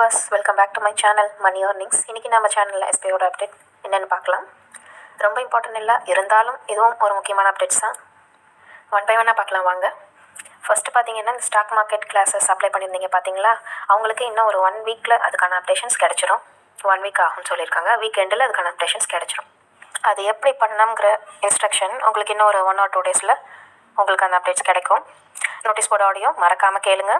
Viewers, welcome back to my channel money earnings. இன்றைக்கி நம்ம சேனலில் எஸ்பிஐயோட அப்டேட் என்னென்னு பார்க்கலாம். ரொம்ப இம்பார்ட்டன்ட் இல்லை, இருந்தாலும் இதுவும் ஒரு முக்கியமான அப்டேட்ஸ் தான். ஒன் பை ஒன்னாக பார்க்கலாம் வாங்க. ஃபஸ்ட்டு பார்த்தீங்கன்னா, இந்த ஸ்டாக் மார்க்கெட் கிளாஸஸ் அப்ளை பண்ணியிருந்தீங்க பார்த்தீங்களா, அவங்களுக்கு இன்னும் ஒரு 1 வீக்கில் அதுக்கான அப்டேஷன்ஸ் கிடச்சிரும். 1 வீக் ஆகும்னு சொல்லியிருக்காங்க. வீக் எண்டில் அதுக்கான அப்டேஷன்ஸ் கிடச்சிரும். அது எப்படி பண்ணணுங்கிற இன்ஸ்ட்ரக்ஷன் உங்களுக்கு இன்னும் ஒரு 1 or 2 டேஸில் உங்களுக்கு அந்த அப்டேட்ஸ் கிடைக்கும். நோட்டீஸ் போர்டு ஆடியோ மறக்காமல் கேளுங்க.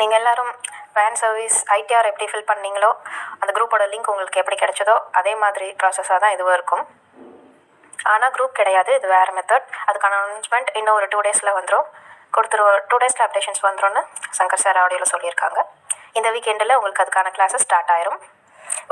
நீங்கள் எல்லோரும் பேன் சர்வீஸ் ஐடிஆர் எப்படி ஃபில் பண்ணீங்களோ, அந்த குரூப்போட லிங்க் உங்களுக்கு எப்படி கிடைச்சதோ அதே மாதிரி ப்ராசஸாக தான் இதுவும் இருக்கும். ஆனால் குரூப் கிடையாது, இது வேறு மெத்தட். அதுக்கான அனௌன்ஸ்மெண்ட் இன்னும் ஒரு 2 டேஸில் வந்துடும். 2 டேஸில் அப்டேஷன்ஸ் வந்துடும்னு சங்கர் சார் ஆடியோவில் சொல்லியிருக்காங்க. இந்த வீக்கெண்டில் உங்களுக்கு அதுக்கான கிளாஸஸ் ஸ்டார்ட் ஆயிரும்.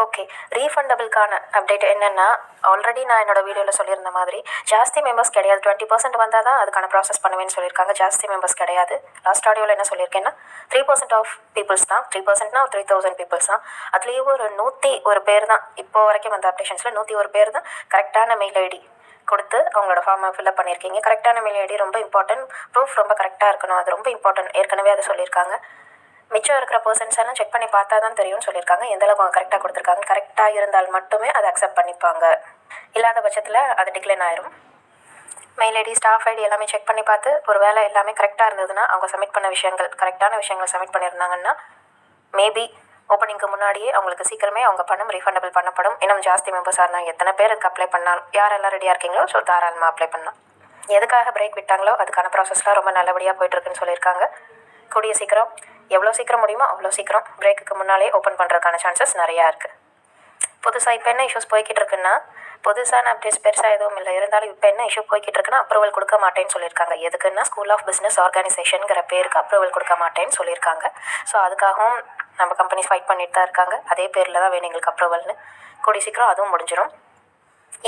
ஓகே, ரீஃபண்டபிள்கான அப்டேட் என்னென்னா, ஆல்ரெடி நான் என்னோட வீடியோவில் சொல்லியிருந்த மாதிரி ஜாஸ்தி மெம்பர்ஸ் கிடையாது. 20% வந்தால் தான் அதுக்கான ப்ராசஸ் பண்ணுவேன்னு சொல்லியிருக்காங்க. ஜாஸ்தி மெம்பர்ஸ் கிடையாது. லாஸ்ட் ஆடியோவில் என்ன சொல்லியிருக்கேன்னா, 3% ஆஃப் பீப்புள்ஸ் தான். 3%னா 3000 பீப்புள்ஸ் தான். அதுலேயும் ஒரு 101 பேர் தான் இப்போ வரைக்கும் வந்த அப்டேஷன்ஸில் 101 பேர் தான் கரெக்டான மெயில் ஐடி கொடுத்து அவங்களோட ஃபார்மை ஃபில்அப் பண்ணியிருக்கீங்க. கரெக்டான மெயில் ஐடி ரொம்ப இம்பார்ட்டன்ட். ப்ரூஃப் ரொம்ப கரெக்டாக இருக்கணும், அது ரொம்ப இம்பார்ட்டன்ட். ஏற்கனவே அதை சொல்லியிருக்காங்க. மிச்சம் இருக்கிற பர்சன்ஸ் எல்லாம் செக் பண்ணி பார்த்தா தான் தெரியும்னு சொல்லியிருக்காங்க. எந்தளவுக்கு அவங்க கரெக்டாக கொடுத்துருக்காங்க. கரெக்டாக இருந்தால் மட்டுமே அதை அக்செப்ட் பண்ணிப்பாங்க. இல்லாத பட்சத்தில் அது டிக்ளைன் ஆயிரும். மெயில் ஐடி, ஸ்டாஃப் ஐடி எல்லாமே செக் பண்ணி பார்த்து ஒரு வேலை எல்லாமே கரெக்டாக இருந்ததுன்னா, அவங்க சப்மிட் பண்ண விஷயங்கள் கரெக்டான விஷயங்கள் சப்மிட் பண்ணியிருந்தாங்கன்னா, மேபி ஓப்பனிங்க்கு முன்னாடியே அவங்களுக்கு சீக்கிரமே அவங்க பணம் ரீஃபண்டபிள் பண்ணப்படும். இன்னும் ஜாஸ்தி மெம்பர்ஸாக இருந்தால் எத்தனை பேர் அதுக்கு அப்ளை பண்ணாலும், யாரெல்லாம் ரெடியாக இருக்கீங்களோ ஸோ தாராளமாக அப்ளை பண்ணலாம். எதுக்காக பிரேக் விட்டாங்களோ அதுக்கான ப்ராசஸ்லாம் ரொம்ப நல்லபடியாக போய்ட்டுருக்குன்னு சொல்லியிருக்காங்க. கூடிய சீக்கிரம், எவ்வளோ சீக்கிரம் முடியுமோ அவ்வளோ சீக்கிரம் பிரேக்குக்கு முன்னாலே ஓப்பன் பண்ணுறதுக்கான சான்சஸ் நிறையா இருக்குது. புதுசாக இப்போ என்ன இஷ்யூஸ் போய்கிட்டு இருக்குன்னா, புதுசான அப்டேட்ஸ் பெருசாக எதுவும் இல்லை. இருந்தாலும் இப்போ என்ன இஷ்யூ போய்கிட்டு இருக்குன்னா, அப்ரூவல் கொடுக்க மாட்டேன்னு சொல்லியிருக்காங்க. எதுக்குன்னா, ஸ்கூல் ஆஃப் பிஸ்னஸ் ஆர்கனைசேஷனுங்கிற பேருக்கு அப்ரூவல் கொடுக்க மாட்டேன்னு சொல்லியிருக்காங்க. ஸோ அதுக்காகவும் நம்ம கம்பெனிஸ் ஃபைட் பண்ணிட்டு தான் இருக்காங்க. அதே பேரில் தான் வேணும் எங்களுக்கு அப்ரூவல்னு. கூடிய சீக்கிரம் அதுவும் முடிஞ்சிடும்.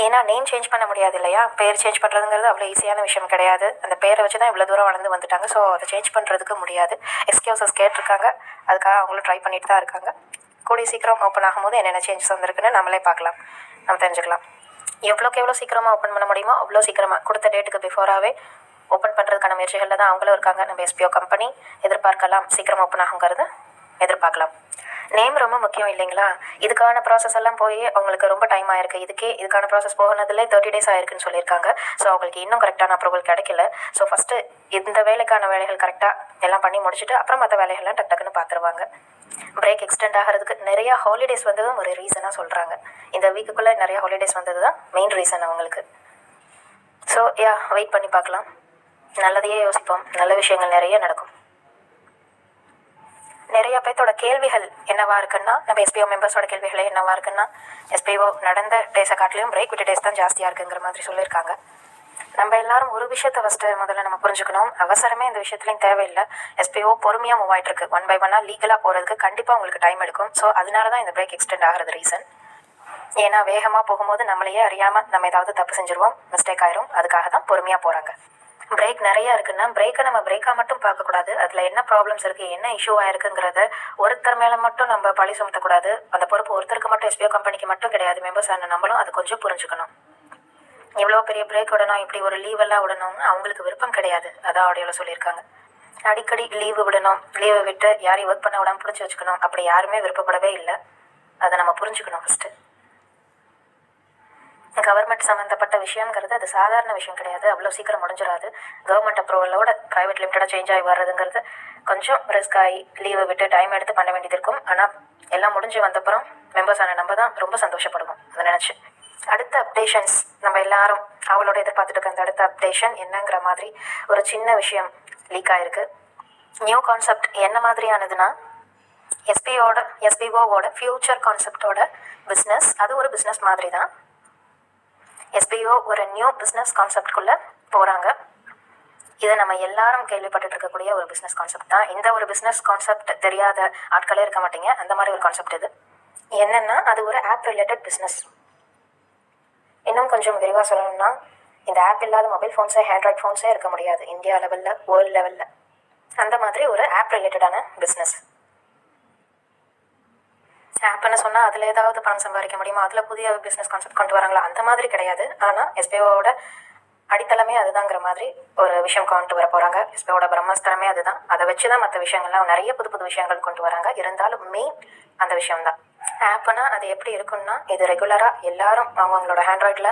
ஏன்னா நேம் சேஞ்ச் பண்ண முடியாது இல்லையா. பேர் சேஞ்ச் பண்ணுறதுங்கிறது அவ்வளோ ஈஸியான விஷயம் கிடையாது. அந்த பேரை வச்சு தான் இவ்வளோ தூரம் வளர்ந்து வந்துட்டாங்க. ஸோ அதை சேஞ்ச் பண்ணுறதுக்கு முடியாது. எக்ஸ்கியூசஸ் கேட்டிருக்காங்க, அதுக்காக அவங்களும் ட்ரை பண்ணிட்டு தான் இருக்காங்க. கூடிய சீக்கிரம் ஓப்பன் ஆகும்போது என்னென்ன சேஞ்சஸ் வந்திருக்குன்னு நம்மளே பார்க்கலாம், நம்ம தெரிஞ்சுக்கலாம். எவ்வளோக்கு எவ்வளோ சீக்கிரமாக ஓப்பன் பண்ண முடியுமோ அவ்வளோ சீக்கிரமாக கொடுத்த டேட்டுக்கு பிஃபோராகவே ஓப்பன் பண்ணுறதுக்கான முயற்சிகளில் தான் அவங்களும் இருக்காங்க. நம்ம எஸ்பிஓ கம்பெனி எதிர்பார்க்கலாம், சீக்கிரம் ஓப்பன் ஆகுங்கிறது எதிர்பார்க்கலாம். நேம் ரொம்ப முக்கியம் இல்லைங்களா. இதுக்கான ப்ராசஸ் எல்லாம் போய் அவங்களுக்கு ரொம்ப டைம் ஆயிருக்கு. இதுக்கான ப்ராசஸ் போனதில் 30 days ஆயிருக்குன்னு சொல்லியிருக்காங்க. ஸோ அவங்களுக்கு இன்னும் கரெக்டான அப்ரூவல் கிடைக்கல. ஸோ ஃபஸ்ட்டு இந்த வேலைக்கான வேலைகள் கரெக்டாக எல்லாம் பண்ணி முடிச்சுட்டு அப்புறம் மற்ற வேலைகள்லாம் டக்குன்னு பார்த்துருவாங்க. பிரேக் எக்ஸ்டெண்ட் ஆகிறதுக்கு நிறையா ஹாலிடேஸ் வந்ததும் ஒரு ரீசனாக சொல்கிறாங்க. இந்த வீக்குக்குள்ளே நிறையா ஹாலிடேஸ் வந்தது தான் மெயின் ரீசன் அவங்களுக்கு. ஸோ வெயிட் பண்ணி பார்க்கலாம். நல்லதையே யோசிப்போம், நல்ல விஷயங்கள் நிறைய நடக்கும். நிறைய பேர்த்தோட கேள்விகள் என்னவா இருக்குன்னா, நம்ம எஸ்பிஓ மெம்பர்ஸோட கேள்விகளே என்னவா இருக்குன்னா, எஸ்பிஓ நடந்த டேஸை காட்டிலையும் பிரேக் விட்ட டேஸ் தான் ஜாஸ்தியாக இருக்குங்கிற மாதிரி சொல்லியிருக்காங்க. நம்ம எல்லாரும் ஒரு விஷயத்தை ஃபஸ்ட்டு முதல்ல நம்ம புரிஞ்சுக்கணும். அவசரமே இந்த விஷயத்துலையும் தேவையில்லை. எஸ்பிஓ பொறுமையாக மூவ் ஆகிட்டு இருக்கு. 1 by 1 லீகலாக போகிறதுக்கு கண்டிப்பாக உங்களுக்கு டைம் எடுக்கும். ஸோ அதனால தான் இந்த பிரேக் எக்ஸ்டெண்ட் ஆகிறது ரீசன். ஏன்னா வேகமாக போகும்போது நம்மளையே அறியாமல் நம்ம ஏதாவது தப்பு செஞ்சுருவோம், மிஸ்டேக் ஆயிரும். அதுக்காக தான் பொறுமையாக போகிறாங்க. பிரேக் நிறையா இருக்குன்னா, பிரேக்கை நம்ம பிரேக்காக மட்டும் பார்க்கக்கூடாது. அதில் என்ன ப்ராப்ளம்ஸ் இருக்குது, என்ன இஷ்யூ ஆயிருக்குங்கிறத ஒருத்தர் மேலே மட்டும் நம்ம பழி சுமத்தக்கூடாது. அந்த பொறுப்பு ஒருத்தருக்கு மட்டும், எஸ்பிஓ கம்பெனிக்கு மட்டும் கிடையாது. மெம்பர்ஸ் ஆன நம்மளும் அதை கொஞ்சம் புரிஞ்சுக்கணும். இவ்வளோ பெரிய பிரேக் விடணும், இப்படி ஒரு லீவெல்லாம் விடணும்னு அவங்களுக்கு விருப்பம் கிடையாது. அதான் ஆடியோவில் சொல்லியிருக்காங்க. அடிக்கடி லீவு விடணும், லீவை விட்டு யாரையும் ஒர்க் பண்ண விடாமல் பிடிச்சி வச்சுக்கணும், அப்படி யாருமே விருப்பப்படவே இல்லை. அதை நம்ம புரிஞ்சுக்கணும் ஃபஸ்ட்டு. கவர்மெண்ட் சம்மந்தப்பட்ட விஷயங்கிறது அது சாதாரண விஷயம் கிடையாது. அவ்வளோ சீக்கிரம் முடிஞ்சிடாது. கவர்மெண்ட் அப்ரூவலோட ப்ரைவேட் லிமிட்டடாக சேஞ்ச் ஆகி வர்றதுங்கிறது கொஞ்சம் ரிஸ்க் ஆகி லீவை விட்டு டைம் எடுத்து பண்ண வேண்டியது இருக்கும். ஆனால் எல்லாம் முடிஞ்சு வந்தப்புறம் மெம்பர்ஸ் ஆன நம்ம தான் ரொம்ப சந்தோஷப்படுவோம் அதை நினச்சி. அடுத்த அப்டேஷன்ஸ் நம்ம எல்லாரும் அவளோட எதிர்பார்த்துட்டு இருக்க அந்த அடுத்த அப்டேஷன் என்னங்கிற மாதிரி ஒரு சின்ன விஷயம் லீக் ஆகிருக்கு. நியூ கான்செப்ட் என்ன மாதிரியானதுன்னா, எஸ்பிஓவோட ஃப்யூச்சர் கான்செப்டோட பிஸ்னஸ். அது ஒரு பிஸ்னஸ் மாதிரி தான். எஸ்பிஓ ஒரு நியூ பிஸ்னஸ் கான்செப்டுக்குள்ளே போகிறாங்க. இதை நம்ம எல்லாரும் கேள்விப்பட்டு இருக்கக்கூடிய ஒரு பிஸ்னஸ் கான்செப்ட் தான். இந்த ஒரு பிஸ்னஸ் கான்செப்ட் தெரியாத ஆட்களே இருக்க மாட்டீங்க. அந்த மாதிரி ஒரு கான்செப்ட் இது. என்னென்னா, அது ஒரு ஆப் ரிலேட்டட் பிஸ்னஸ். இன்னும் கொஞ்சம் விரிவாக சொல்லணும்னா, இந்த ஆப் இல்லாத மொபைல் ஃபோன்ஸே, ஆண்ட்ராய்ட் ஃபோன்ஸே இருக்க முடியாது இந்தியா லெவலில், வேர்ல்டு லெவலில். அந்த மாதிரி ஒரு ஆப் ரிலேட்டடான பிஸ்னஸ். ஆப்னு சொன்னால் அதில் ஏதாவது பணம் சம்பாதிக்க முடியுமா, அதில் புதிய பிஸ்னஸ் கான்செப்ட் கொண்டு வராங்களா, அந்த மாதிரி கிடையாது. ஆனால் எஸ்பிஓவோட அடித்தளமே அதுதாங்கிற மாதிரி ஒரு விஷயம் கொண்டு வர போகிறாங்க. எஸ்பிஓட பிரம்மஸ்திரமே அதுதான். அதை வச்சு தான் மற்ற விஷயங்கள்லாம் நிறைய புது புது விஷயங்கள் கொண்டு வராங்க. இருந்தாலும் மெயின் அந்த விஷயம்தான். ஆப்னா அது எப்படி இருக்குன்னா, இது ரெகுலராக எல்லாரும் அவங்களோட ஆண்ட்ராய்டில்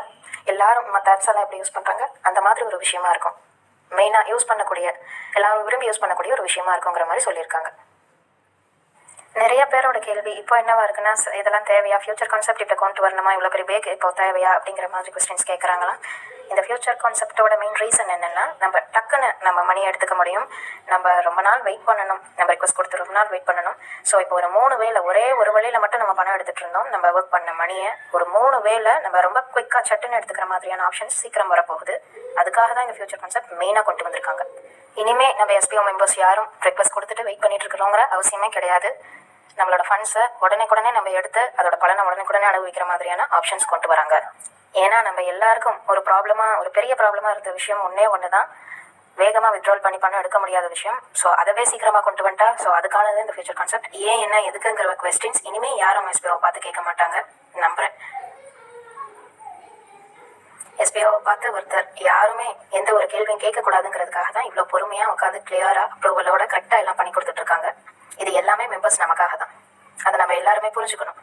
எல்லாரும் மற்ற ஆப்ஸ் எல்லாம் எப்படி யூஸ் பண்ணுறாங்க அந்த மாதிரி ஒரு விஷயமா இருக்கும். மெயினாக யூஸ் பண்ணக்கூடிய எல்லாரும் விரும்பி யூஸ் பண்ணக்கூடிய ஒரு விஷயமா இருக்குங்கிற மாதிரி சொல்லியிருக்காங்க. நிறைய பேரோட கேள்வி இப்போ என்னவா இருக்குன்னா, இதெல்லாம் தேவையா, ஃபியூச்சர் கான்செப்ட் இப்போ கொண்டு வரணுமா, இவ்வளோ பெரிய பேக் இப்போ தேவையா அப்படிங்கிற மாதிரி கொஸ்டின்ஸ் கேட்குறாங்களாம். இந்த ஃபியூச்சர் கான்செப்டோட மெயின் ரீசன் என்னென்னா, நம்ம டக்குன்னு நம்ம மணி எடுத்துக்க முடியும். நம்ம ரொம்ப நாள் வெயிட் பண்ணணும், நம்ம ரிக்வஸ்ட் கொடுத்து ரொம்ப நாள் வெயிட் பண்ணணும். ஸோ இப்போ ஒரு 3 வேலை ஒரே ஒரு வழியில் மட்டும் நம்ம பணம் எடுத்துகிட்டு இருந்தோம். நம்ம ஒர்க் பண்ண மணியை ஒரு 3 வேலை நம்ம ரொம்ப குயிக்காக சட்டுன்னு எடுத்துக்கிற மாதிரியான ஆப்ஷன்ஸ் சீக்கிரம் வரப்போகுது. அதுக்காக தான் இந்த ஃபியூச்சர் கான்செப்ட் மெயினாக கொண்டு வந்திருக்காங்க. இனிமேல் நம்ம எஸ்பிஓ மெம்பர்ஸ் யாரும் ரிக்வஸ்ட் கொடுத்துட்டு வெயிட் பண்ணிட்டு இருக்கிறோங்கிற அவசியமே கிடையாது. நம்மளோட ஃபண்ட்ஸை உடனே நம்ம எடுத்து அதோட பலனை உடனே அனுபவிக்கிற மாதிரியான ஆப்ஷன்ஸ் கொண்டு வராங்க. ஏன்னா நம்ம எல்லாருக்கும் ஒரு பெரிய ப்ராப்ளமாக இருந்த விஷயம் ஒன்று தான், வேகமாக வித்ட்ரால் பண்ணி பணம் எடுக்க முடியாத விஷயம். ஸோ அதவே சீக்கிரமாக கொண்டு வந்துட்டா, ஸோ அதுக்கானது இந்த ஃபியூச்சர் கான்செப்ட். ஏன் என்ன எதுக்குங்கிற கொஸ்டின்ஸ் இனிமேல் யாரும் எஸ்பிஓவை பார்த்து கேட்க மாட்டாங்க நம்புகிறேன். எஸ்பிஓவை பார்த்து ஒருத்தர் யாருமே எந்த ஒரு கேள்வியும் கேட்கக்கூடாதுங்கிறதுக்காக தான் இவ்வளோ பொறுமையாக உட்காந்து கிளியராக அப்ரூவலோட கரெக்டாக எல்லாம் பண்ணி கொடுத்துட்ருக்காங்க. இது எல்லாமே மெம்பர்ஸ் நமக்காக தான். அதை நம்ம எல்லாருமே புரிஞ்சுக்கணும்.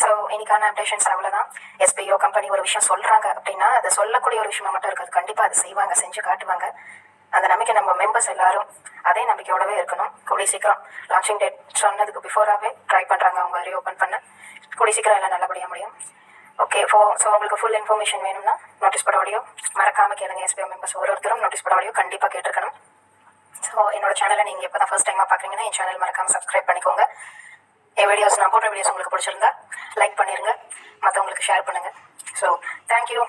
ஸோ இன்னைக்கான அப்டேஷன்ஸ் அவ்வளோதான். எஸ்பிஓ கம்பெனி ஒரு விஷயம் சொல்கிறாங்க அப்படின்னா அதை சொல்லக்கூடிய ஒரு விஷயமா மட்டும் இருக்காது, கண்டிப்பாக அதை செய்வாங்க, செஞ்சு காட்டுவாங்க. அந்த நம்பிக்கை நம்ம மெம்பர்ஸ் எல்லாரும் அதே நம்பிக்கையோடவே இருக்கணும். கூடிய சீக்கிரம் லான்ச்சிங் டேட் சொன்னதுக்கு பிஃபோராகவே ட்ரை பண்ணுறாங்க அவங்க ரீஓப்பன் பண்ண. கூடிய சீக்கிரம் எல்லாம் நல்லபடியாக முடியும். ஓகே, ஸோ உங்களுக்கு ஃபுல் இன்ஃபர்மேஷன் வேணும்னா நோட்டீஸ் போர்ட் ஆடியோ மறக்காமல் கேளுங்க. எஸ்பிஓ மெம்பர்ஸ் ஒருத்தரும் நோட்டீஸ் போர்ட் ஆடியோ கண்டிப்பாக கேட்டிருக்கணும். ஸோ என்னோட சேனலை நீங்கள் இப்போ தான் ஃபர்ஸ்ட் டைமாக பார்க்குறீங்கன்னா என் சேனல் மறக்காமல் சப்ஸ்கிரைப் பண்ணிக்கோங்க. என் வீடியோஸ் நான் போடுற வீடியோஸ் உங்களுக்கு பிடிச்சிருந்தா லைக் பண்ணிடுங்க, மற்றவங்களுக்கு ஷேர் பண்ணுங்கள். So thank you.